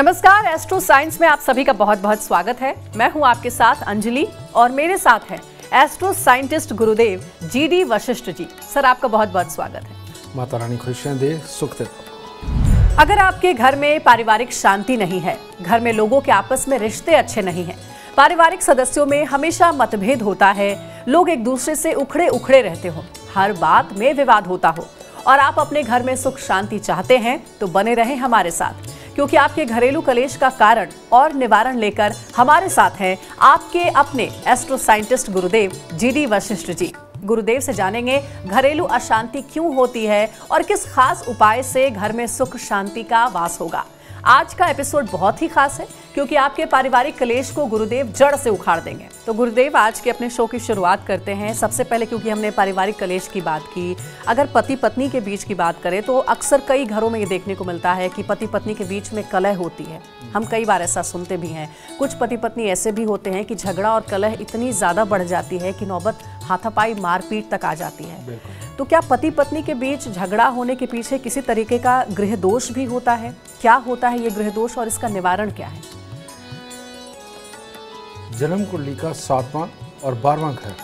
नमस्कार, astro science में आप सभी का बहुत बहुत स्वागत है। मैं हूं आपके साथ अंजलि और मेरे साथ हैं एस्ट्रो साइंटिस्ट गुरुदेव जीडी वशिष्ठ जी। सर, आपका बहुत बहुत स्वागत है। माता रानी खुशियां दे, सुख दे। अगर आपके घर में पारिवारिक शांति नहीं है, घर में लोगों के आपस में रिश्ते अच्छे नहीं हैं, पारिवारिक सदस्यों में हमेशा मतभेद होता है, लोग एक दूसरे से उखड़े उखड़े रहते हो, हर बात में विवाद होता हो और आप अपने घर में सुख शांति चाहते हैं, तो बने रहें हमारे साथ, क्योंकि आपके घरेलू कलेश का कारण और निवारण लेकर हमारे साथ हैं आपके अपने एस्ट्रो साइंटिस्ट गुरुदेव जीडी वशिष्ठ जी। गुरुदेव से जानेंगे घरेलू अशांति क्यों होती है और किस खास उपाय से घर में सुख शांति का वास होगा। आज का एपिसोड बहुत ही खास है क्योंकि आपके पारिवारिक कलेश को गुरुदेव जड़ से उखाड़ देंगे। तो गुरुदेव, आज के अपने शो की शुरुआत करते हैं। सबसे पहले, क्योंकि हमने पारिवारिक कलेश की बात की, अगर पति पत्नी के बीच की बात करें तो अक्सर कई घरों में ये देखने को मिलता है कि पति पत्नी के बीच में कलह होती है। हम कई बार ऐसा सुनते भी हैं। कुछ पति पत्नी ऐसे भी होते हैं कि झगड़ा और कलह इतनी ज़्यादा बढ़ जाती है कि नौबत हाथापाई मारपीट तक आ जाती है। तो क्या पति पत्नी के बीच झगड़ा होने के पीछे किसी तरीके का गृह दोष भी होता है? क्या होता है ये गृह दोष और इसका निवारण क्या है? जन्म कुंडली का 7वां और 12वां घर,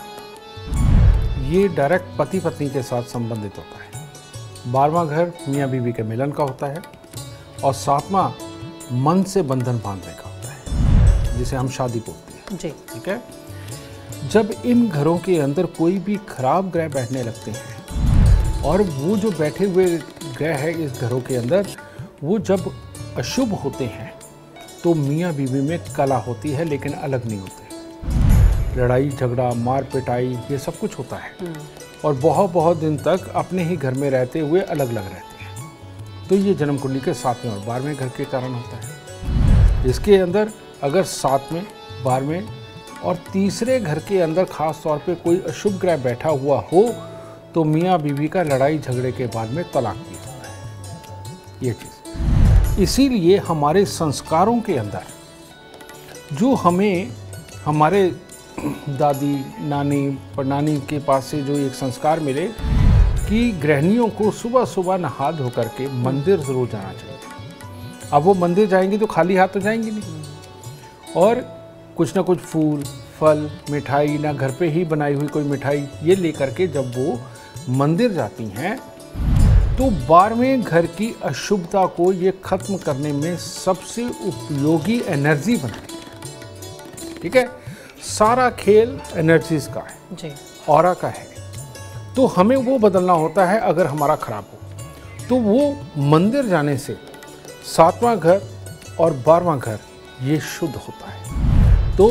ये डायरेक्ट पति पत्नी के साथ संबंधित होता है। 12वां घर मियाँ बीवी के मिलन का होता है और 7वां मन से बंधन बांधने का होता है, जिसे हम शादी बोलते हैं जी। ठीक है। जब इन घरों के अंदर कोई भी खराब ग्रह बैठने लगते हैं और वो जो बैठे हुए ग्रह है इस घरों के अंदर, वो जब अशुभ होते हैं तो मियाँ बीवी में कला होती है, लेकिन अलग नहीं होते। लड़ाई झगड़ा मार पिटाई ये सब कुछ होता है और बहुत बहुत दिन तक अपने ही घर में रहते हुए अलग अलग रहते हैं। तो ये जन्म कुंडली के 7वें और 12वें घर के कारण होता है। इसके अंदर अगर 7वें 12वें और तीसरे घर के अंदर खास तौर पे कोई अशुभ ग्रह बैठा हुआ हो तो मियाँ बीवी का लड़ाई झगड़े के बाद में तलाक भी होता है। ये चीज़ इसीलिए हमारे संस्कारों के अंदर जो हमें हमारे दादी नानी परनानी के पास से जो एक संस्कार मिले कि गृहिणियों को सुबह सुबह नहा धो करके मंदिर ज़रूर जाना चाहिए। अब वो मंदिर जाएंगी तो खाली हाथ तो जाएंगी नहीं, और कुछ ना कुछ फूल फल मिठाई, ना घर पे ही बनाई हुई कोई मिठाई, ये लेकर के जब वो मंदिर जाती हैं तो 12वें घर की अशुभता को ये खत्म करने में सबसे उपयोगी एनर्जी बनती है। ठीक है। सारा खेल एनर्जीज का है जी, ऑरा का है। तो हमें वो बदलना होता है अगर हमारा खराब हो। तो वो मंदिर जाने से 7वां घर और 12वां घर ये शुद्ध होता है। तो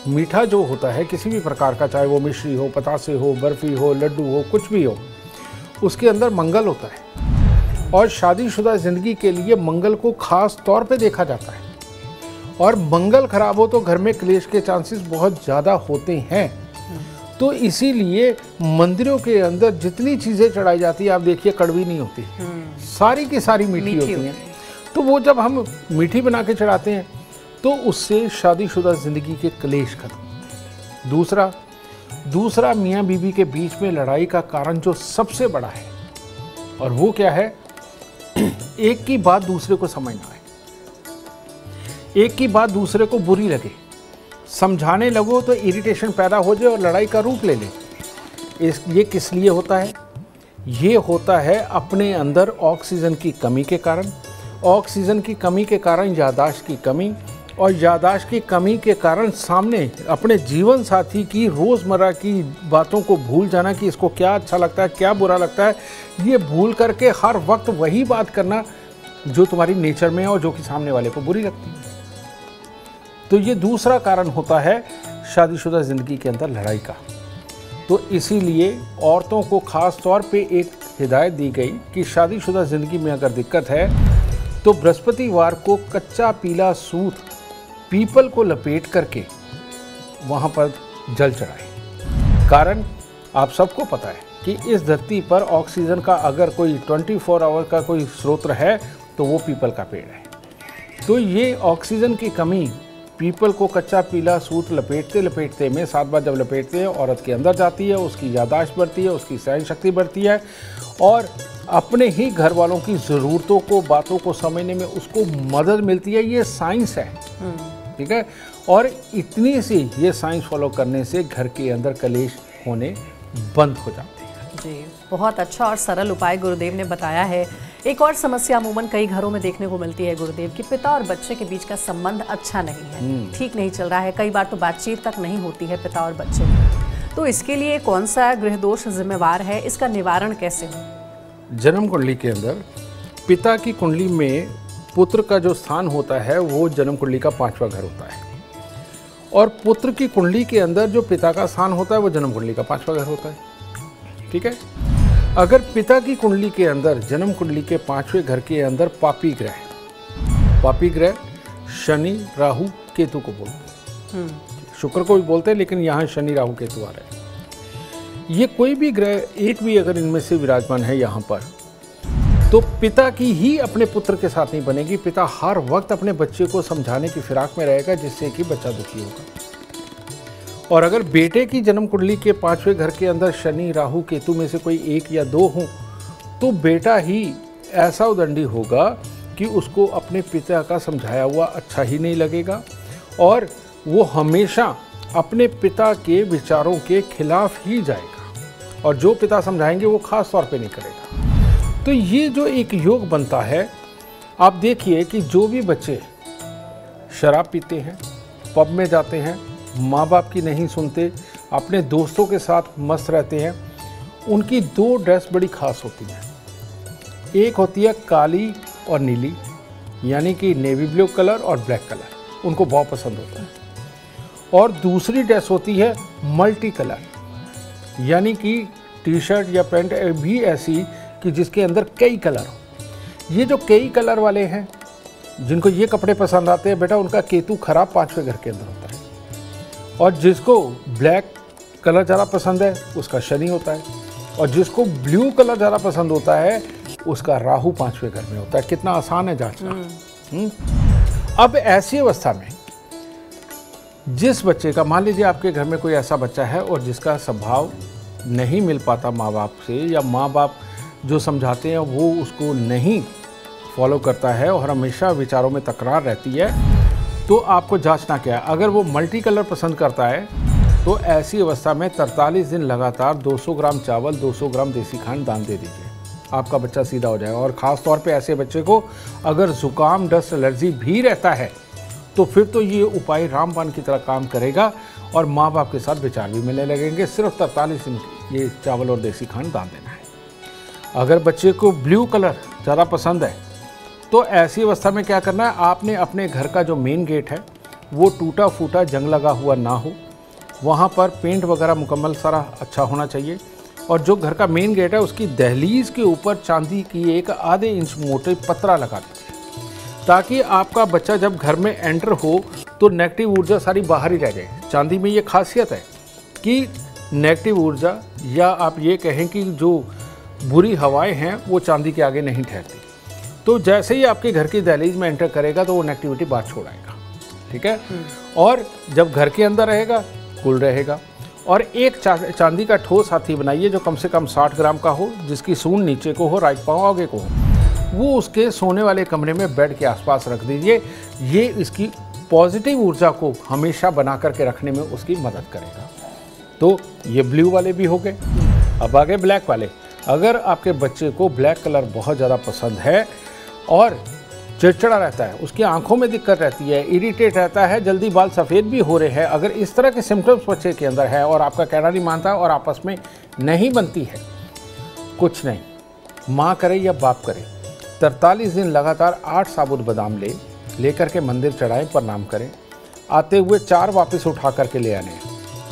मीठा जो होता है किसी भी प्रकार का, चाहे वो मिश्री हो, पतासे हो, बर्फी हो, लड्डू हो, कुछ भी हो, उसके अंदर मंगल होता है और शादीशुदा ज़िंदगी के लिए मंगल को खास तौर पे देखा जाता है। और मंगल खराब हो तो घर में क्लेश के चांसेस बहुत ज़्यादा होते हैं। तो इसीलिए मंदिरों के अंदर जितनी चीज़ें चढ़ाई जाती है, आप देखिए कड़वी नहीं होती, सारी की सारी मीठी होती हैं। तो वो जब हम मीठी बना के चढ़ाते हैं तो उससे शादीशुदा ज़िंदगी के क्लेश खत्म। दूसरा मियाँ बीवी के बीच में लड़ाई का कारण जो सबसे बड़ा है, और वो क्या है, एक की बात दूसरे को समझ ना आए, एक की बात दूसरे को बुरी लगे, समझाने लगो तो इरिटेशन पैदा हो जाए और लड़ाई का रूप ले ले। ये किस लिए होता है? ये होता है अपने अंदर ऑक्सीजन की कमी के कारण। ऑक्सीजन की कमी के कारण याददाश्त की कमी, और याददाश्त की कमी के कारण सामने अपने जीवन साथी की रोज़मर्रा की बातों को भूल जाना कि इसको क्या अच्छा लगता है क्या बुरा लगता है, ये भूल करके हर वक्त वही बात करना जो तुम्हारी नेचर में है और जो कि सामने वाले को बुरी लगती है। तो ये दूसरा कारण होता है शादीशुदा ज़िंदगी के अंदर लड़ाई का। तो इसीलिए औरतों को ख़ास तौर पे एक हिदायत दी गई कि शादीशुदा ज़िंदगी में अगर दिक्कत है तो बृहस्पतिवार को कच्चा पीला सूत पीपल को लपेट करके वहाँ पर जल चढ़ाएं। कारण आप सबको पता है कि इस धरती पर ऑक्सीजन का अगर कोई 24 आवर का कोई स्रोत है तो वो पीपल का पेड़ है। तो ये ऑक्सीजन की कमी पीपल को कच्चा पीला सूत लपेटते लपेटते में 7 बार जब लपेटते हैं, औरत के अंदर जाती है, उसकी याददाश्त बढ़ती है, उसकी सहन शक्ति बढ़ती है और अपने ही घर वालों की ज़रूरतों को, बातों को समझने में उसको मदद मिलती है। ये साइंस है, ठीक है। और इतनी सी ये साइंस फॉलो करने से घर के अंदर कलेश होने बंद हो जाते हैं। जी, बहुत अच्छा और सरल उपाय गुरुदेव ने बताया है। एक और समस्या अमूमन कई घरों में देखने को मिलती है गुरुदेव कि पिता और बच्चे के बीच का संबंध अच्छा नहीं है, ठीक नहीं चल रहा है। कई बार तो बातचीत तक नहीं होती है पिता और बच्चे की। तो इसके लिए कौन सा गृह दोष जिम्मेवार है, इसका निवारण कैसे हो? जन्म कुंडली के अंदर पिता की कुंडली में पुत्र का जो स्थान होता है वो जन्म कुंडली का 5वां घर होता है, और पुत्र की कुंडली के अंदर जो पिता का स्थान होता है वो जन्म कुंडली का 5वां घर होता है, ठीक है। अगर पिता की कुंडली के अंदर जन्म कुंडली के 5वें घर के अंदर पापी ग्रह शनि, राहु, केतु को बोलते हैं, शुक्र को भी बोलते हैं, लेकिन यहाँ शनि, राहु, केतु आ रहे हैं। ये कोई भी ग्रह एक भी अगर इनमें से विराजमान है यहाँ पर, तो पिता की ही अपने पुत्र के साथ नहीं बनेगी। पिता हर वक्त अपने बच्चे को समझाने की फिराक में रहेगा, जिससे कि बच्चा दुखी होगा। और अगर बेटे की जन्म कुंडली के 5वें घर के अंदर शनि, राहु, केतु में से कोई 1 या 2 हों, तो बेटा ही ऐसा उदंडी होगा कि उसको अपने पिता का समझाया हुआ अच्छा ही नहीं लगेगा, और वो हमेशा अपने पिता के विचारों के खिलाफ ही जाएगा, और जो पिता समझाएंगे वो खास तौर पे नहीं करेगा। तो ये जो एक योग बनता है, आप देखिए कि जो भी बच्चे शराब पीते हैं, पब में जाते हैं, माँ बाप की नहीं सुनते, अपने दोस्तों के साथ मस्त रहते हैं, उनकी 2 ड्रेस बड़ी खास होती हैं। एक होती है काली और नीली, यानी कि नेवी ब्लू कलर और ब्लैक कलर, उनको बहुत पसंद होता है। और दूसरी ड्रेस होती है मल्टी कलर, यानी कि टी शर्ट या पैंट भी ऐसी कि जिसके अंदर कई कलर हो। ये जो कई कलर वाले हैं, जिनको ये कपड़े पसंद आते हैं, बेटा उनका केतु खराब 5वें घर के अंदर होता है। और जिसको ब्लैक कलर ज़्यादा पसंद है उसका शनि होता है, और जिसको ब्लू कलर ज़्यादा पसंद होता है उसका राहु 5वें घर में होता है। कितना आसान है जांचना। अब ऐसी अवस्था में जिस बच्चे का, मान लीजिए आपके घर में कोई ऐसा बच्चा है और जिसका स्वभाव नहीं मिल पाता माँ बाप से, या माँ बाप जो समझाते हैं वो उसको नहीं फॉलो करता है और हमेशा विचारों में तकरार रहती है, तो आपको जांचना क्या है। अगर वो मल्टी कलर पसंद करता है तो ऐसी अवस्था में 43 दिन लगातार 200 ग्राम चावल, 200 ग्राम देसी खांड दान दे दीजिए, आपका बच्चा सीधा हो जाएगा। और ख़ास तौर पे ऐसे बच्चे को अगर ज़ुकाम, डस्ट, एलर्जी भी रहता है तो फिर तो ये उपाय रामबाण की तरह काम करेगा, और माँ बाप के साथ विचार भी मिलने लगेंगे। सिर्फ 43 दिन ये चावल और देसी खांड दान देना है। अगर बच्चे को ब्लू कलर ज़्यादा पसंद है तो ऐसी अवस्था में क्या करना है, आपने अपने घर का जो मेन गेट है वो टूटा फूटा, जंग लगा हुआ ना हो, वहाँ पर पेंट वगैरह मुकम्मल सारा अच्छा होना चाहिए। और जो घर का मेन गेट है उसकी दहलीज के ऊपर चांदी की एक आधे इंच मोटे पतरा लगा दीजिए, ताकि आपका बच्चा जब घर में एंटर हो तो नेगेटिव ऊर्जा सारी बाहर ही रह जाए। चांदी में ये खासियत है कि नेगेटिव ऊर्जा, या आप ये कहें कि जो बुरी हवाएं हैं वो चांदी के आगे नहीं ठहरती। तो जैसे ही आपके घर की दहलीज में एंटर करेगा तो वो नेगेटिविटी बाहर छोड़ाएगा, ठीक है। और जब घर के अंदर रहेगा कूल रहेगा। और एक चांदी का ठोस हाथी बनाइए जो कम से कम 60 ग्राम का हो, जिसकी सूंड नीचे को हो, राइट पाँव आगे को हो, वो उसके सोने वाले कमरे में बेड के आसपास रख दीजिए। ये इसकी पॉजिटिव ऊर्जा को हमेशा बना करके रखने में उसकी मदद करेगा। तो ये ब्लू वाले भी हो गए। अब आगे ब्लैक वाले। अगर आपके बच्चे को ब्लैक कलर बहुत ज़्यादा पसंद है और चिड़चिड़ा रहता है, उसकी आंखों में दिक्कत रहती है, इरिटेट रहता है, जल्दी बाल सफ़ेद भी हो रहे हैं, अगर इस तरह के सिम्टम्स बच्चे के अंदर है और आपका कहना नहीं मानता और आपस में नहीं बनती है, कुछ नहीं, माँ करे या बाप करे, 43 दिन लगातार 8 साबुत बादाम लेकर के मंदिर चढ़ाएं, प्रणाम करें, आते हुए 4 वापस उठा करके ले आने,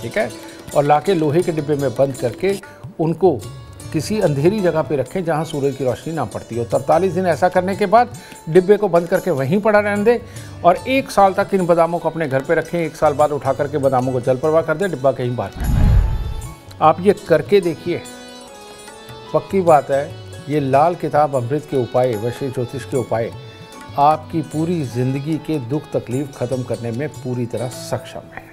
ठीक है, और लाके लोहे के डिब्बे में बंद करके उनको किसी अंधेरी जगह पे रखें जहां सूरज की रोशनी ना पड़ती हो। 43 दिन ऐसा करने के बाद डिब्बे को बंद करके वहीं पड़ा रहने दें और 1 साल तक इन बादामों को अपने घर पे रखें। 1 साल बाद उठा करके बादामों को जल प्रवाह कर दें, डिब्बा कहीं बाहर फेंक दें। आप ये करके देखिए, पक्की बात है, ये लाल किताब अमृत के उपाय, वशी ज्योतिष के उपाय आपकी पूरी ज़िंदगी के दुख तकलीफ ख़त्म करने में पूरी तरह सक्षम है।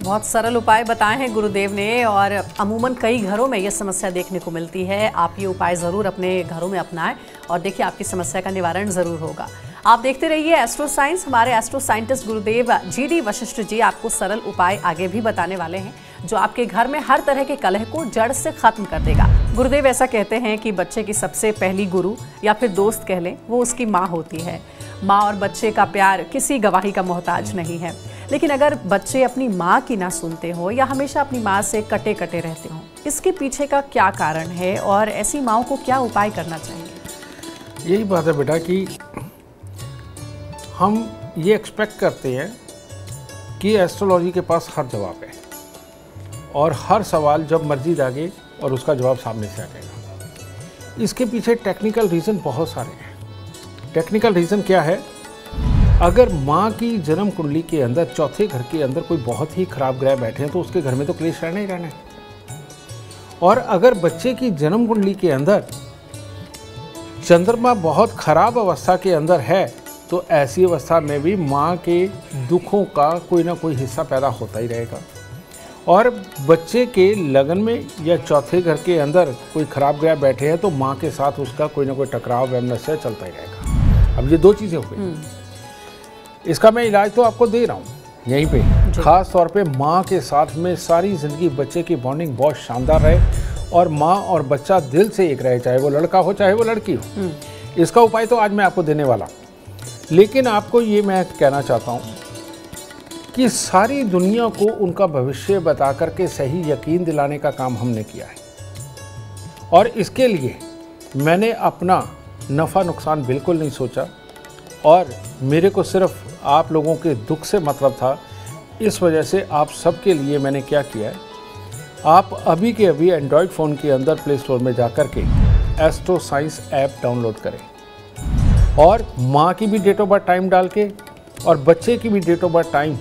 बहुत सरल उपाय बताए हैं गुरुदेव ने और अमूमन कई घरों में ये समस्या देखने को मिलती है। आप ये उपाय ज़रूर अपने घरों में अपनाएं और देखिए आपकी समस्या का निवारण ज़रूर होगा। आप देखते रहिए एस्ट्रो साइंस। हमारे एस्ट्रो साइंटिस्ट गुरुदेव GD वशिष्ठ जी आपको सरल उपाय आगे भी बताने वाले हैं जो आपके घर में हर तरह के कलह को जड़ से खत्म कर देगा। गुरुदेव ऐसा कहते हैं कि बच्चे की सबसे पहली गुरु या फिर दोस्त कह लें वो उसकी माँ होती है। माँ और बच्चे का प्यार किसी गवाही का मोहताज नहीं है। लेकिन अगर बच्चे अपनी माँ की ना सुनते हो या हमेशा अपनी माँ से कटे कटे रहते हो, इसके पीछे का क्या कारण है और ऐसी माँओं को क्या उपाय करना चाहिए? यही बात है बेटा कि हम ये एक्सपेक्ट करते हैं कि एस्ट्रोलॉजी के पास हर जवाब है और हर सवाल जब मर्जी दागे और उसका जवाब सामने से आ जाएगा। इसके पीछे टेक्निकल रीज़न बहुत सारे हैं। टेक्निकल रीज़न क्या है? अगर माँ की जन्म कुंडली के अंदर चौथे घर के अंदर कोई बहुत ही खराब ग्रह बैठे हैं तो उसके घर में तो क्लेश रहना ही रहना है। और अगर बच्चे की जन्म कुंडली के अंदर चंद्रमा बहुत खराब अवस्था के अंदर है तो ऐसी अवस्था में भी माँ के दुखों का कोई ना कोई हिस्सा पैदा होता ही रहेगा। और बच्चे के लगन में या चौथे घर के अंदर कोई खराब ग्रह बैठे हैं तो माँ के साथ उसका कोई ना कोई टकराव वैमनस्य चलता ही रहेगा। अब ये दो चीज़ें हो गई। इसका मैं इलाज तो आपको दे रहा हूँ यहीं पे। खास तौर पे माँ के साथ में सारी ज़िंदगी बच्चे की बॉन्डिंग बहुत शानदार रहे और माँ और बच्चा दिल से एक रहे, चाहे वो लड़का हो चाहे वो लड़की हो। इसका उपाय तो आज मैं आपको देने वाला हूँ। लेकिन आपको ये मैं कहना चाहता हूँ कि सारी दुनिया को उनका भविष्य बता करके सही यकीन दिलाने का काम हमने किया है और इसके लिए मैंने अपना नफ़ा नुकसान बिल्कुल नहीं सोचा और मेरे को सिर्फ आप लोगों के दुख से मतलब था। इस वजह से आप सबके लिए मैंने क्या किया है, आप अभी के अभी एंड्रॉयड फ़ोन के अंदर प्ले स्टोर में जा कर के एस्ट्रो साइंस ऐप डाउनलोड करें और माँ की भी डेट ऑफ बर्थ टाइम डाल के और बच्चे की भी date of birth time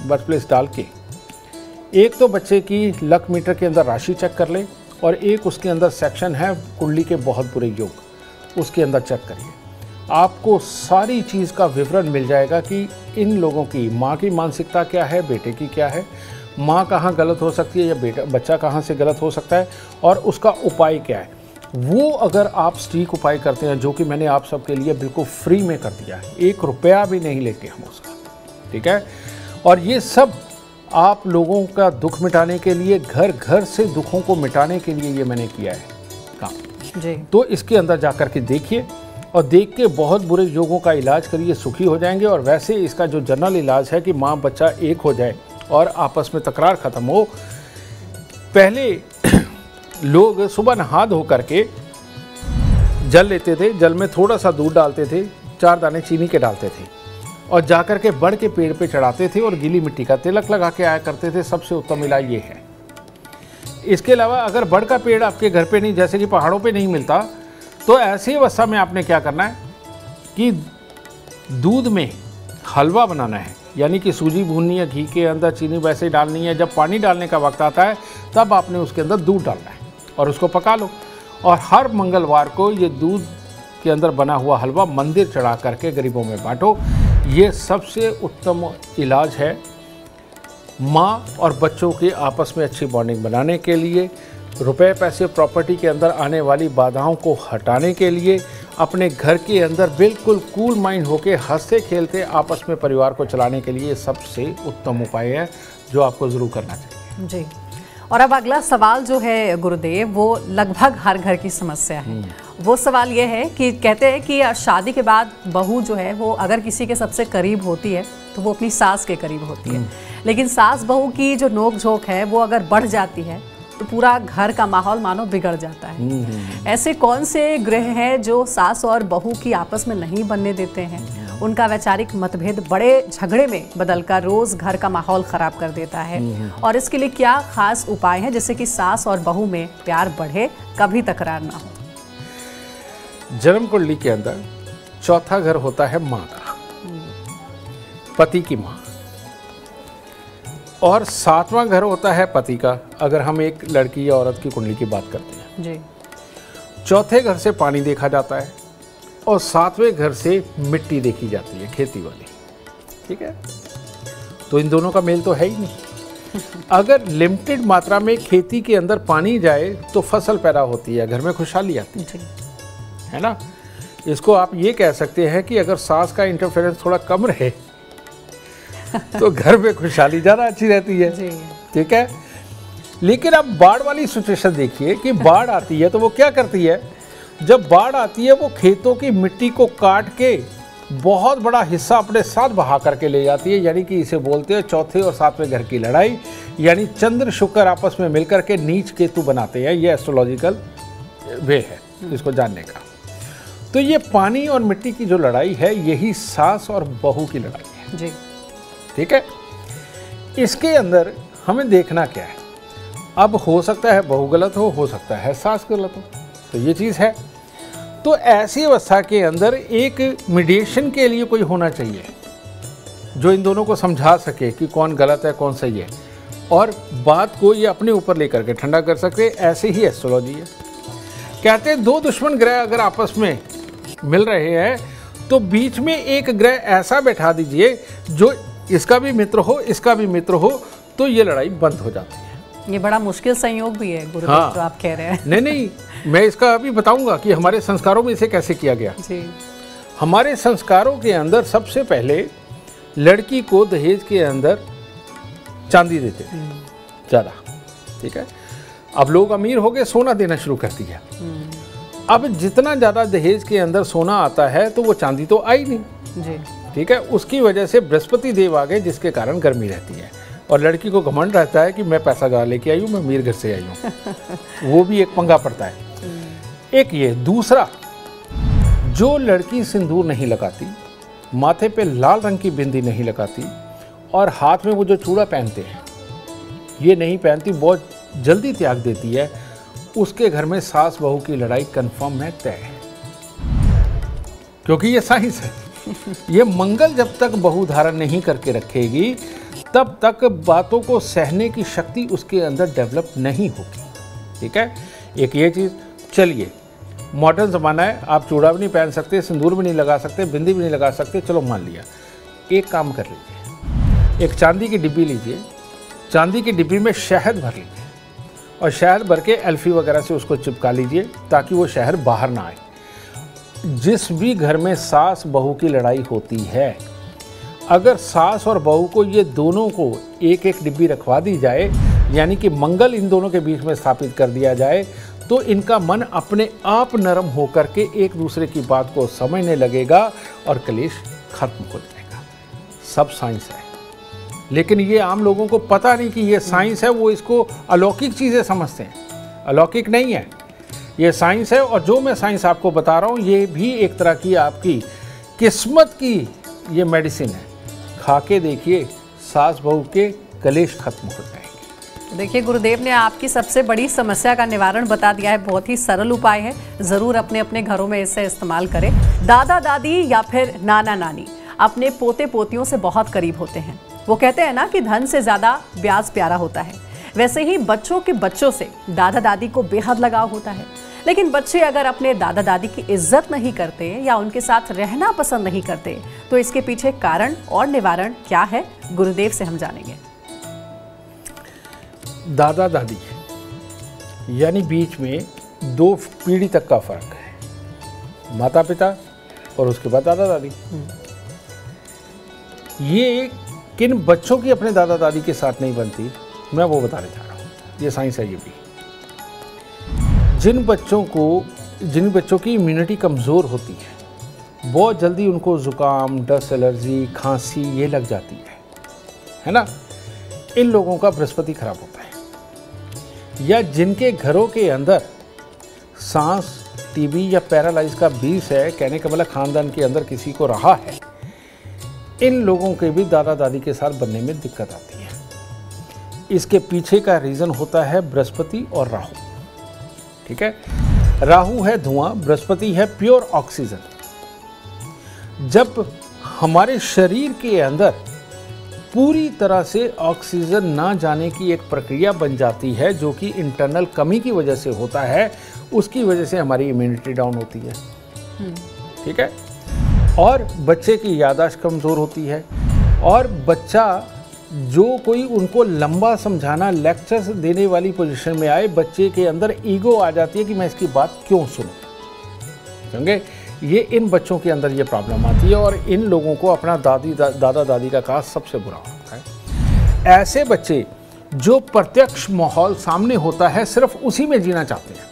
birth place डाल के एक तो बच्चे की लक मीटर के अंदर राशि चेक कर ले और एक उसके अंदर सेक्शन है कुंडली के बहुत बुरे योग, उसके अंदर चेक करिए। आपको सारी चीज़ का विवरण मिल जाएगा कि इन लोगों की माँ की मानसिकता क्या है, बेटे की क्या है, माँ कहाँ गलत हो सकती है या बच्चा कहाँ से गलत हो सकता है और उसका उपाय क्या है। वो अगर आप सटीक उपाय करते हैं जो कि मैंने आप सबके लिए बिल्कुल फ्री में कर दिया है, 1 रुपया भी नहीं लेते हम उसका, ठीक है। और ये सब आप लोगों का दुख मिटाने के लिए, घर घर से दुखों को मिटाने के लिए ये मैंने किया है काम जी। तो इसके अंदर जाकर के देखिए और देख के बहुत बुरे योगों का इलाज करिए, सुखी हो जाएंगे। और वैसे इसका जो जनरल इलाज है कि माँ बच्चा एक हो जाए और आपस में तकरार ख़त्म हो। पहले लोग सुबह नहा धो करके जल लेते थे, जल में थोड़ा सा दूध डालते थे, 4 दाने चीनी के डालते थे और जाकर के बड़ के पेड़ पे चढ़ाते थे और गीली मिट्टी का तिलक लगा के आया करते थे। सबसे उत्तम इलाज ये है। इसके अलावा अगर बड़ का पेड़ आपके घर पे नहीं, जैसे कि पहाड़ों पे नहीं मिलता, तो ऐसी अवस्था में आपने क्या करना है कि दूध में हलवा बनाना है, यानी कि सूजी भूननी है, घी के अंदर चीनी वैसे ही डालनी है। जब पानी डालने का वक्त आता है तब आपने उसके अंदर दूध डालना है और उसको पका लो। और हर मंगलवार को ये दूध के अंदर बना हुआ हलवा मंदिर चढ़ा करके गरीबों में बांटो। ये सबसे उत्तम इलाज है माँ और बच्चों के आपस में अच्छी बॉन्डिंग बनाने के लिए, रुपए पैसे प्रॉपर्टी के अंदर आने वाली बाधाओं को हटाने के लिए, अपने घर के अंदर बिल्कुल कूल माइंड होके हंसते खेलते आपस में परिवार को चलाने के लिए सबसे उत्तम उपाय है जो आपको ज़रूर करना चाहिए जी। और अब अगला सवाल जो है गुरुदेव, वो लगभग हर घर की समस्या है। वो सवाल ये है कि कहते हैं कि शादी के बाद बहू जो है वो अगर किसी के सबसे करीब होती है तो वो अपनी सास के करीब होती है, लेकिन सास बहू की जो नोक झोंक है वो अगर बढ़ जाती है तो पूरा घर का माहौल मानो बिगड़ जाता है। ऐसे कौन से ग्रह हैं जो सास और बहू की आपस में नहीं बनने देते हैं? उनका वैचारिक मतभेद बड़े झगड़े में बदलकर रोज घर का माहौल खराब कर देता है और इसके लिए क्या खास उपाय हैं जिससे कि सास और बहू में प्यार बढ़े, कभी तकरार ना हो? जन्म कुंडली के अंदर चौथा घर होता है माँ का, पति की माँ, और 7वां घर होता है पति का, अगर हम एक लड़की या औरत की कुंडली की बात करते हैं जी। चौथे घर से पानी देखा जाता है और 7वें घर से मिट्टी देखी जाती है, खेती वाली, ठीक है। तो इन दोनों का मेल तो है ही नहीं। अगर लिमिटेड मात्रा में खेती के अंदर पानी जाए तो फसल पैदा होती है, घर में खुशहाली आती है ना। इसको आप ये कह सकते हैं कि अगर सास का इंटरफेरेंस थोड़ा कम रहे तो घर में खुशहाली ज़्यादा अच्छी रहती है, ठीक है। लेकिन अब बाढ़ वाली सिचुएशन देखिए कि बाढ़ आती है तो वो क्या करती है, जब बाढ़ आती है वो खेतों की मिट्टी को काट के बहुत बड़ा हिस्सा अपने साथ बहा करके ले जाती है, यानी कि इसे बोलते हैं चौथे और सातवें घर की लड़ाई, यानी चंद्र शुक्र आपस में मिलकर के नीच केतु बनाते हैं। ये एस्ट्रोलॉजिकल वे है इसको जानने का। तो ये पानी और मिट्टी की जो लड़ाई है यही सास और बहू की लड़ाई है जी, ठीक है। इसके अंदर हमें देखना क्या है, अब हो सकता है बहू गलत हो सकता है सास गलत हो, तो ये चीज़ है। तो ऐसी अवस्था के अंदर एक मीडिएशन के लिए कोई होना चाहिए जो इन दोनों को समझा सके कि कौन गलत है कौन सही है, और बात को ये अपने ऊपर लेकर के ठंडा कर सके। ऐसे ही एस्ट्रोलॉजी है। कहते हैं दो दुश्मन ग्रह अगर आपस में मिल रहे हैं तो बीच में एक ग्रह ऐसा बैठा दीजिए जो इसका भी मित्र हो इसका भी मित्र हो, तो ये लड़ाई बंद हो जाती है। ये बड़ा मुश्किल संयोग भी है गुरुदेव, हाँ, जो आप कह रहे हैं। नहीं, मैं इसका अभी बताऊंगा कि हमारे संस्कारों में इसे कैसे किया गया जी। हमारे संस्कारों के अंदर सबसे पहले लड़की को दहेज के अंदर चांदी देते थे ज़्यादा, ठीक है। अब लोग अमीर हो गए, सोना देना शुरू कर दिया। अब जितना ज़्यादा दहेज के अंदर सोना आता है तो वो चांदी तो आई नहीं जी, ठीक है। उसकी वजह से बृहस्पति देव आ गए, जिसके कारण गर्मी रहती है, और लड़की को घमंड रहता है कि मैं पैसा ज़्यादा लेके आई हूँ, मैं अमीर घर से आई हूँ। वो भी एक पंगा पड़ता है। एक ये, दूसरा, जो लड़की सिंदूर नहीं लगाती, माथे पे लाल रंग की बिंदी नहीं लगाती, और हाथ में वो जो चूड़ा पहनते हैं ये नहीं पहनती, बहुत जल्दी त्याग देती है, उसके घर में सास बहू की लड़ाई कंफर्म है, तय है, क्योंकि ये साइंस है। ये मंगल जब तक बहू धारण नहीं करके रखेगी तब तक बातों को सहने की शक्ति उसके अंदर डेवलप नहीं होगी, ठीक है। एक ये चीज़। चलिए, मॉडर्न ज़माना है, आप चूड़ा भी नहीं पहन सकते, सिंदूर भी नहीं लगा सकते, बिंदी भी नहीं लगा सकते, चलो मान लिया। एक काम कर लीजिए, एक चांदी की डिब्बी लीजिए, चांदी की डिब्बी में शहद भर लीजिए, और शहद भर के एल्फी वगैरह से उसको चिपका लीजिए ताकि वो शहद बाहर ना आए। जिस भी घर में सास बहू की लड़ाई होती है, अगर सास और बहू को ये दोनों को एक एक डिब्बी रखवा दी जाए, यानी कि मंगल इन दोनों के बीच में स्थापित कर दिया जाए, तो इनका मन अपने आप नरम होकर के एक दूसरे की बात को समझने लगेगा और कलेश खत्म हो जाएगा। सब साइंस है, लेकिन ये आम लोगों को पता नहीं कि ये साइंस है, वो इसको अलौकिक चीज़ें समझते हैं। अलौकिक नहीं है, ये साइंस है। और जो मैं साइंस आपको बता रहा हूँ ये भी एक तरह की आपकी किस्मत की ये मेडिसिन है। खा के देखिए, सास बहू के कलेश खत्म हो जाएंगे। देखिए, गुरुदेव ने आपकी सबसे बड़ी समस्या का निवारण बता दिया है। बहुत ही सरल उपाय है, ज़रूर अपने अपने घरों में इसे इस्तेमाल करें। दादा दादी या फिर नाना नानी अपने पोते पोतियों से बहुत करीब होते हैं। वो कहते हैं ना कि धन से ज़्यादा ब्याज प्यारा होता है, वैसे ही बच्चों के बच्चों से दादा दादी को बेहद लगाव होता है। लेकिन बच्चे अगर अपने दादा दादी की इज्जत नहीं करते या उनके साथ रहना पसंद नहीं करते, तो इसके पीछे कारण और निवारण क्या है, गुरुदेव से हम जानेंगे। दादा दादी यानी बीच में दो पीढ़ी तक का फर्क है, माता पिता और उसके बाद दादा दादी। ये किन बच्चों की अपने दादा दादी के साथ नहीं बनती, मैं वो बताने जा रहा हूँ। ये साइंस है। ये भी जिन बच्चों की इम्यूनिटी कमज़ोर होती है, बहुत जल्दी उनको ज़ुकाम, डस्ट एलर्जी, खांसी ये लग जाती है ना, इन लोगों का बृहस्पति खराब होता है। या जिनके घरों के अंदर सांस, टीबी या पैरालाइज का बीज है, कहने का मतलब खानदान के अंदर किसी को रहा है, इन लोगों के भी दादा दादी के साथ बनने में दिक्कत आती है। इसके पीछे का रीज़न होता है बृहस्पति और राहु, ठीक है। राहु है धुआं, बृहस्पति है प्योर ऑक्सीजन। जब हमारे शरीर के अंदर पूरी तरह से ऑक्सीजन ना जाने की एक प्रक्रिया बन जाती है, जो कि इंटरनल कमी की वजह से होता है, उसकी वजह से हमारी इम्यूनिटी डाउन होती है, ठीक है। और बच्चे की याददाश्त कमज़ोर होती है, और बच्चा जो कोई उनको लंबा समझाना, लेक्चर्स देने वाली पोजीशन में आए, बच्चे के अंदर ईगो आ जाती है कि मैं इसकी बात क्यों सुनूं। समझे? ये इन बच्चों के अंदर ये प्रॉब्लम आती है और इन लोगों को अपना दादा दादी का कास्ट सबसे बुरा होता है। ऐसे बच्चे जो प्रत्यक्ष माहौल सामने होता है सिर्फ उसी में जीना चाहते हैं,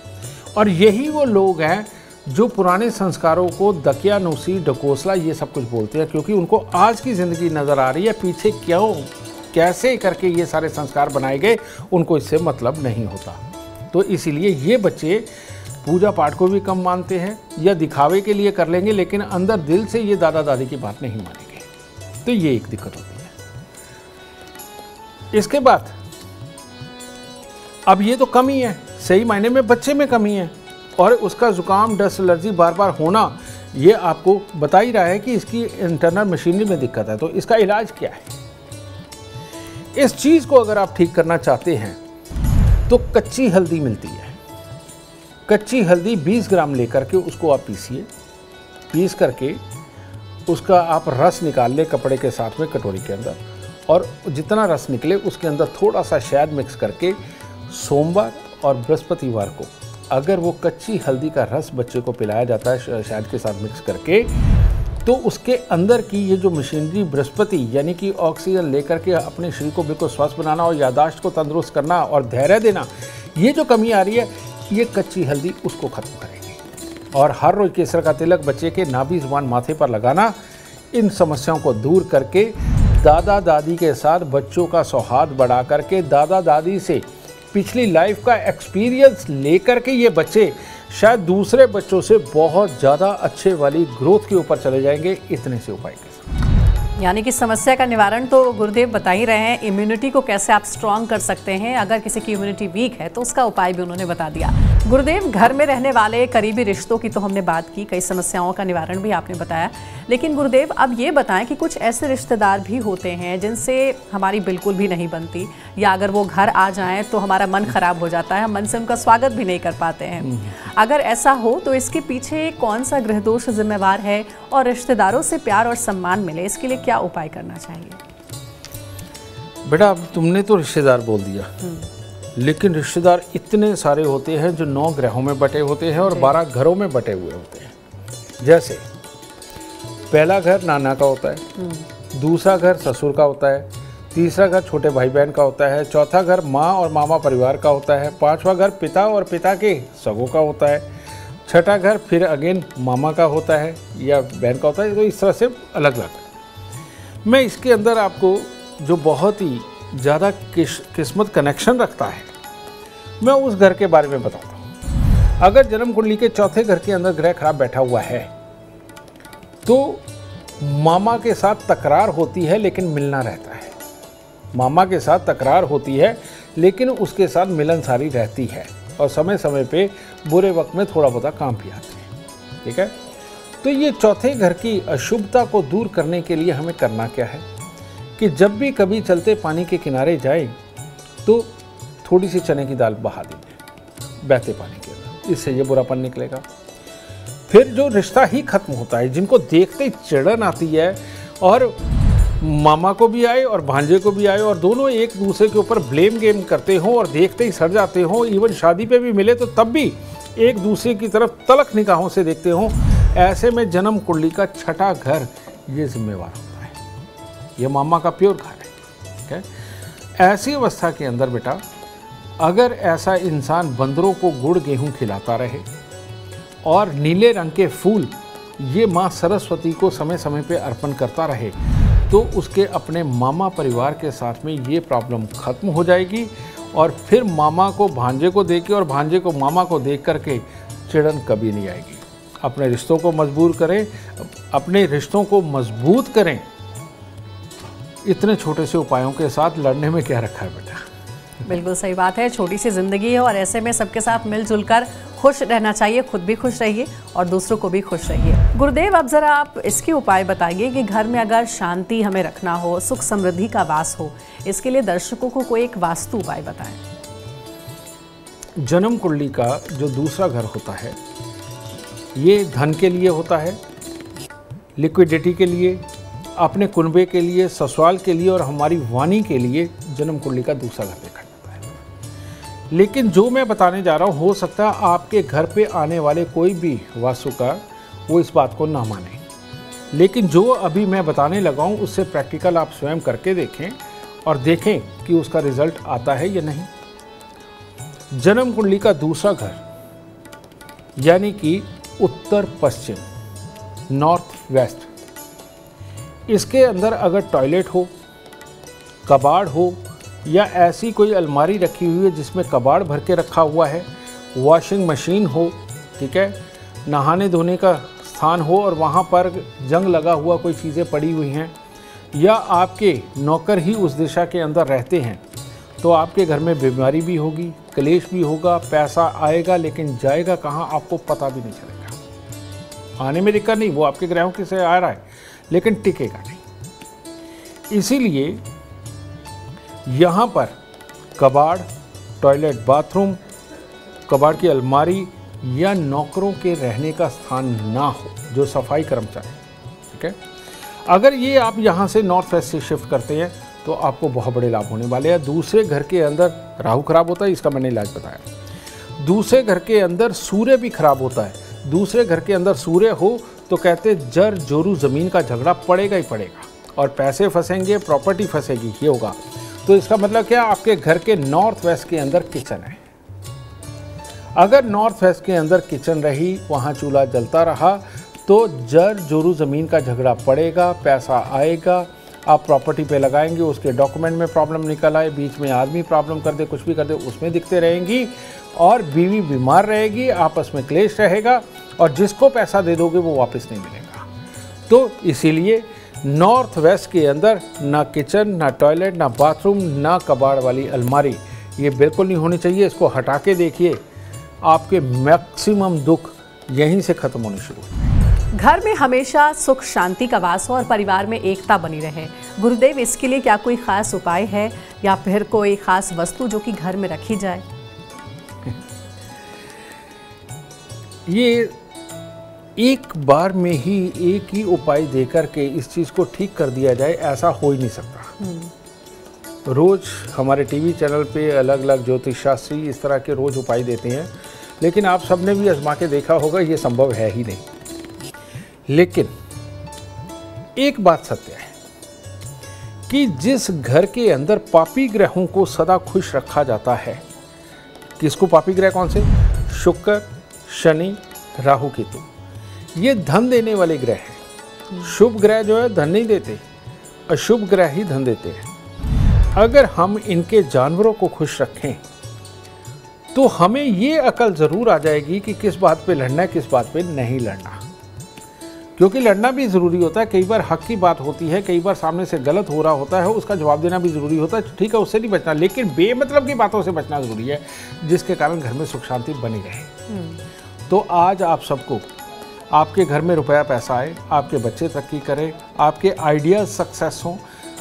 और यही वो लोग हैं जो पुराने संस्कारों को दकियानूसी, ढकोसला ये सब कुछ बोलते हैं, क्योंकि उनको आज की ज़िंदगी नज़र आ रही है, पीछे क्यों कैसे करके ये सारे संस्कार बनाए गए उनको इससे मतलब नहीं होता। तो इसीलिए ये बच्चे पूजा पाठ को भी कम मानते हैं या दिखावे के लिए कर लेंगे, लेकिन अंदर दिल से ये दादा दादी की बात नहीं मानेंगे। तो ये एक दिक्कत होती है। इसके बाद अब ये तो कमी है, सही मायने में बच्चे में कमी है, और उसका जुकाम, डस्ट एलर्जी बार बार होना ये आपको बता ही रहा है कि इसकी इंटरनल मशीनरी में दिक्कत है। तो इसका इलाज क्या है? इस चीज़ को अगर आप ठीक करना चाहते हैं तो कच्ची हल्दी मिलती है। कच्ची हल्दी 20 ग्राम लेकर के उसको आप पीसिए, पीस करके उसका आप रस निकाल लें कपड़े के साथ में कटोरी के अंदर, और जितना रस निकले उसके अंदर थोड़ा सा शहद मिक्स करके सोमवार और बृहस्पतिवार को अगर वो कच्ची हल्दी का रस बच्चे को पिलाया जाता है शहद के साथ मिक्स करके, तो उसके अंदर की ये जो मशीनरी बृहस्पति यानी कि ऑक्सीजन लेकर के अपने शरीर को बिल्कुल स्वस्थ बनाना और यादाश्त को तंदुरुस्त करना और धैर्य देना, ये जो कमी आ रही है ये कच्ची हल्दी उसको ख़त्म करेगी। और हर रोज़ केसर का तिलक बच्चे के नाभि ज़ुबान माथे पर लगाना इन समस्याओं को दूर करके दादा दादी के साथ बच्चों का सौहार्द बढ़ा करके दादा दादी से पिछली लाइफ का एक्सपीरियंस लेकर के ये बच्चे शायद दूसरे बच्चों से बहुत ज़्यादा अच्छे वाली ग्रोथ के ऊपर चले जाएंगे, इतने से उपाय के साथ। यानी कि समस्या का निवारण तो गुरुदेव बता ही रहे हैं, इम्यूनिटी को कैसे आप स्ट्रांग कर सकते हैं, अगर किसी की इम्यूनिटी वीक है तो उसका उपाय भी उन्होंने बता दिया। गुरुदेव, घर में रहने वाले करीबी रिश्तों की तो हमने बात की, कई समस्याओं का निवारण भी आपने बताया, लेकिन गुरुदेव अब ये बताएं कि कुछ ऐसे रिश्तेदार भी होते हैं जिनसे हमारी बिल्कुल भी नहीं बनती, या अगर वो घर आ जाएं तो हमारा मन खराब हो जाता है, हम मन से उनका स्वागत भी नहीं कर पाते हैं। अगर ऐसा हो तो इसके पीछे कौन सा ग्रह दोष जिम्मेवार है, और रिश्तेदारों से प्यार और सम्मान मिले इसके लिए क्या उपाय करना चाहिए? बेटा अब तुमने तो रिश्तेदार बोल दिया, लेकिन रिश्तेदार इतने सारे होते हैं जो 9 ग्रहों में बटे होते हैं और 12 घरों में बटे हुए होते हैं। जैसे पहला घर नाना का होता है, दूसरा घर ससुर का होता है, तीसरा घर छोटे भाई बहन का होता है, चौथा घर माँ और मामा परिवार का होता है, पांचवा घर पिता और पिता के सगों का होता है, छठा घर फिर अगेन मामा का होता है या बहन का होता है। तो इस तरह से अलग अलग। मैं इसके अंदर आपको जो बहुत ही ज़्यादा किस्मत कनेक्शन रखता है मैं उस घर के बारे में बताता हूँ। अगर जन्म कुंडली के चौथे घर के अंदर ग्रह खराब बैठा हुआ है तो मामा के साथ तकरार होती है लेकिन मिलना रहता है। मामा के साथ तकरार होती है लेकिन उसके साथ मिलनसारी रहती है, और समय समय पे बुरे वक्त में थोड़ा बहुत काम भी आते हैं। ठीक है, तो ये चौथे घर की अशुभता को दूर करने के लिए हमें करना क्या है कि जब भी कभी चलते पानी के किनारे जाए तो थोड़ी सी चने की दाल बहा दीजिए बहते पानी के अंदर, इससे ये बुरापन निकलेगा। फिर जो रिश्ता ही खत्म होता है, जिनको देखते ही चिड़न आती है और मामा को भी आए और भांजे को भी आए और दोनों एक दूसरे के ऊपर ब्लेम गेम करते हों और देखते ही सड़ जाते हों, इवन शादी पे भी मिले तो तब भी एक दूसरे की तरफ तलक निगाहों से देखते हों, ऐसे में जन्म कुंडली का छठा घर ये जिम्मेवार होता है। ये मामा का प्योर घर है। ठीक है, ऐसी अवस्था के अंदर बेटा अगर ऐसा इंसान बंदरों को गुड़ गेहूँ खिलाता रहे और नीले रंग के फूल ये माँ सरस्वती को समय समय पे अर्पण करता रहे तो उसके अपने मामा परिवार के साथ में ये प्रॉब्लम खत्म हो जाएगी, और फिर मामा को भांजे को देख के और भांजे को मामा को देख करके चिड़न कभी नहीं आएगी। अपने रिश्तों को मजबूत करें, अपने रिश्तों को मजबूत करें। इतने छोटे से उपायों के साथ लड़ने में क्या रखा है बेटा। बिल्कुल सही बात है, छोटी सी जिंदगी है और ऐसे में सबके साथ मिलजुल कर खुश रहना चाहिए, खुद भी खुश रहिए और दूसरों को भी खुश रहिए। गुरुदेव अब जरा आप इसके उपाय बताइए कि घर में अगर शांति हमें रखना हो, सुख समृद्धि का वास हो, इसके लिए दर्शकों को कोई एक वास्तु उपाय बताएं। जन्म कुंडली का जो दूसरा घर होता है ये धन के लिए होता है, लिक्विडिटी के लिए, अपने कुनबे के लिए, ससुराल के लिए और हमारी वाणी के लिए जन्म कुंडली का दूसरा घर देखा जाता है। लेकिन जो मैं बताने जा रहा हूँ, हो सकता है आपके घर पे आने वाले कोई भी वास्तुकार वो इस बात को ना माने, लेकिन जो अभी मैं बताने लगा हूँ उससे प्रैक्टिकल आप स्वयं करके देखें और देखें कि उसका रिजल्ट आता है या नहीं। जन्म कुंडली का दूसरा घर यानी कि उत्तर पश्चिम, नॉर्थ वेस्ट, इसके अंदर अगर टॉयलेट हो, कबाड़ हो या ऐसी कोई अलमारी रखी हुई है जिसमें कबाड़ भर के रखा हुआ है, वॉशिंग मशीन हो, ठीक है, नहाने धोने का स्थान हो और वहाँ पर जंग लगा हुआ कोई चीज़ें पड़ी हुई हैं, या आपके नौकर ही उस दिशा के अंदर रहते हैं, तो आपके घर में बीमारी भी होगी, क्लेश भी होगा, पैसा आएगा लेकिन जाएगा कहाँ आपको पता भी नहीं चलेगा। आने में दिक्कत नहीं, वो आपके ग्रहों के से आ रहा है लेकिन टिकेगा नहीं। इसीलिए यहाँ पर कबाड़, टॉयलेट, बाथरूम, कबाड़ की अलमारी या नौकरों के रहने का स्थान ना हो, जो सफाई कर्मचारी, ठीक है। अगर ये आप यहाँ से नॉर्थ वेस्ट से शिफ्ट करते हैं तो आपको बहुत बड़े लाभ होने वाले हैं। दूसरे घर के अंदर राहु खराब होता है, इसका मैंने इलाज बताया। दूसरे घर के अंदर सूर्य भी खराब होता है। दूसरे घर के अंदर सूर्य हो तो कहते जर जोरू ज़मीन का झगड़ा पड़ेगा ही पड़ेगा और पैसे फंसेंगे, प्रॉपर्टी फंसेगी, ये होगा। तो इसका मतलब क्या, आपके घर के नॉर्थ वेस्ट के अंदर किचन है। अगर नॉर्थ वेस्ट के अंदर किचन रही, वहाँ चूल्हा जलता रहा, तो जर जोरू ज़मीन का झगड़ा पड़ेगा, पैसा आएगा, आप प्रॉपर्टी पे लगाएंगे, उसके डॉक्यूमेंट में प्रॉब्लम निकल आए, बीच में आदमी प्रॉब्लम कर दे, कुछ भी कर दे, उसमें दिखते रहेंगी और बीवी बीमार रहेगी, आपस में क्लेश रहेगा और जिसको पैसा दे दोगे वो वापस नहीं मिलेगा। तो इसीलिए नॉर्थ वेस्ट के अंदर ना किचन, ना टॉयलेट, ना बाथरूम, ना कबाड़ वाली अलमारी, ये बिल्कुल नहीं होनी चाहिए। इसको हटा के देखिए, आपके मैक्सिमम दुख यहीं से खत्म होने शुरू हो। घर में हमेशा सुख शांति का वास हो और परिवार में एकता बनी रहे, गुरुदेव इसके लिए क्या कोई खास उपाय है या फिर कोई खास वस्तु जो कि घर में रखी जाए? ये एक बार में ही एक ही उपाय देकर के इस चीज़ को ठीक कर दिया जाए, ऐसा हो ही नहीं सकता। रोज हमारे टीवी चैनल पे अलग अलग ज्योतिष शास्त्री इस तरह के रोज उपाय देते हैं, लेकिन आप सबने भी आजमा के देखा होगा ये संभव है ही नहीं। लेकिन एक बात सत्य है कि जिस घर के अंदर पापी ग्रहों को सदा खुश रखा जाता है, किसको पापी ग्रह कौन से? शुक्र, शनि, राहु, केतु, ये धन देने वाले ग्रह हैं। शुभ ग्रह जो है धन नहीं देते, अशुभ ग्रह ही धन देते हैं। अगर हम इनके जानवरों को खुश रखें तो हमें ये अकल ज़रूर आ जाएगी कि किस बात पे लड़ना है, किस बात पे नहीं लड़ना, क्योंकि लड़ना भी ज़रूरी होता है। कई बार हक की बात होती है, कई बार सामने से गलत हो रहा होता है, उसका जवाब देना भी ज़रूरी होता है, ठीक है, उससे नहीं बचना, लेकिन बेमतलब की बातों से बचना ज़रूरी है, जिसके कारण घर में सुख शांति बनी रहे। तो आज आप सबको, आपके घर में रुपया पैसा आए, आपके बच्चे तरक्की करें, आपके आइडियाज़ सक्सेस हों,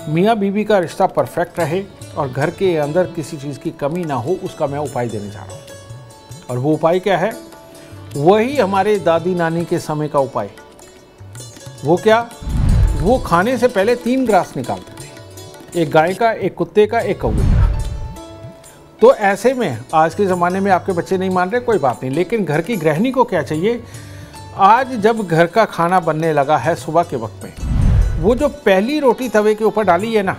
मियाँ बीवी का रिश्ता परफेक्ट रहे और घर के अंदर किसी चीज़ की कमी ना हो, उसका मैं उपाय देने जा रहा हूँ। और वो उपाय क्या है? वही हमारे दादी नानी के समय का उपाय। वो क्या? वो खाने से पहले 3 ग्रास निकालते थे, एक गाय का, एक कुत्ते का, एक कौवे का। तो ऐसे में आज के ज़माने में आपके बच्चे नहीं मान रहे, कोई बात नहीं, लेकिन घर की गृहिणी को क्या चाहिए? आज जब घर का खाना बनने लगा है सुबह के वक्त में, वो जो पहली रोटी तवे के ऊपर डाली है ना,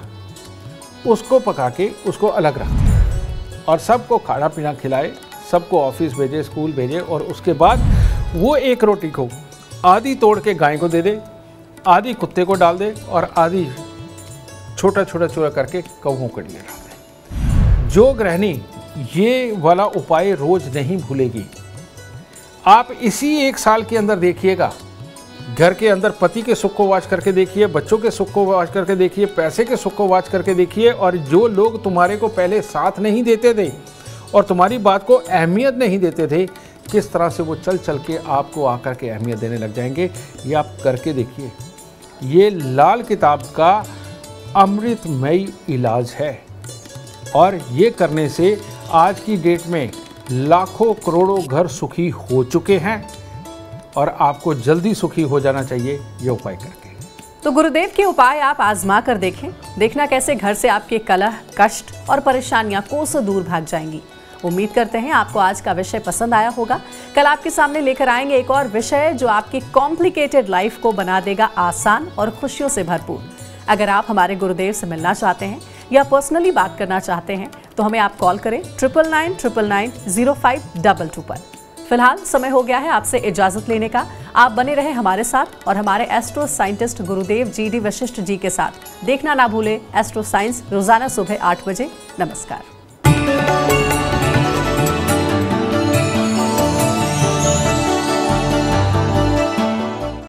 उसको पका के उसको अलग रख दे और सबको खाना पीना खिलाए, सबको ऑफिस भेजे, स्कूल भेजे, और उसके बाद वो एक रोटी को आधी तोड़ के गाय को दे दे, आधी कुत्ते को डाल दे और आधी छोटा छोटा चूरा करके कौवों के लिए डाल दे। जो गृहिणी ये वाला उपाय रोज नहीं भूलेगी, आप इसी 1 साल के अंदर देखिएगा, घर के अंदर पति के सुख को वाच करके देखिए, बच्चों के सुख को वाच करके देखिए, पैसे के सुख को वाच करके देखिए, और जो लोग तुम्हारे को पहले साथ नहीं देते थे और तुम्हारी बात को अहमियत नहीं देते थे, किस तरह से वो चल चल के आपको आकर के अहमियत देने लग जाएंगे। ये आप करके देखिए। ये लाल किताब का अमृतमयी इलाज है और ये करने से आज की डेट में लाखों करोड़ों घर सुखी हो चुके हैं और आपको जल्दी सुखी हो जाना चाहिए ये उपाय करके। तो गुरुदेव के उपाय आप आजमा कर देखें। देखना कैसे घर से आपके कलह, कष्ट और परेशानियां कोसों दूर भाग जाएंगी। उम्मीद करते हैं आपको आज का विषय पसंद आया होगा। कल आपके सामने लेकर आएंगे एक और विषय जो आपकी कॉम्प्लिकेटेड लाइफ को बना देगा आसान और खुशियों से भरपूर। अगर आप हमारे गुरुदेव से मिलना चाहते हैं या पर्सनली बात करना चाहते हैं तो हमें आप कॉल करें 9999990522 पर। फिलहाल समय हो गया है आपसे इजाजत लेने का। आप बने रहे हमारे साथ और हमारे एस्ट्रो साइंटिस्ट गुरुदेव जी.डी. वशिष्ठ जी के साथ। देखना ना भूले एस्ट्रो साइंस रोजाना सुबह 8 बजे। नमस्कार।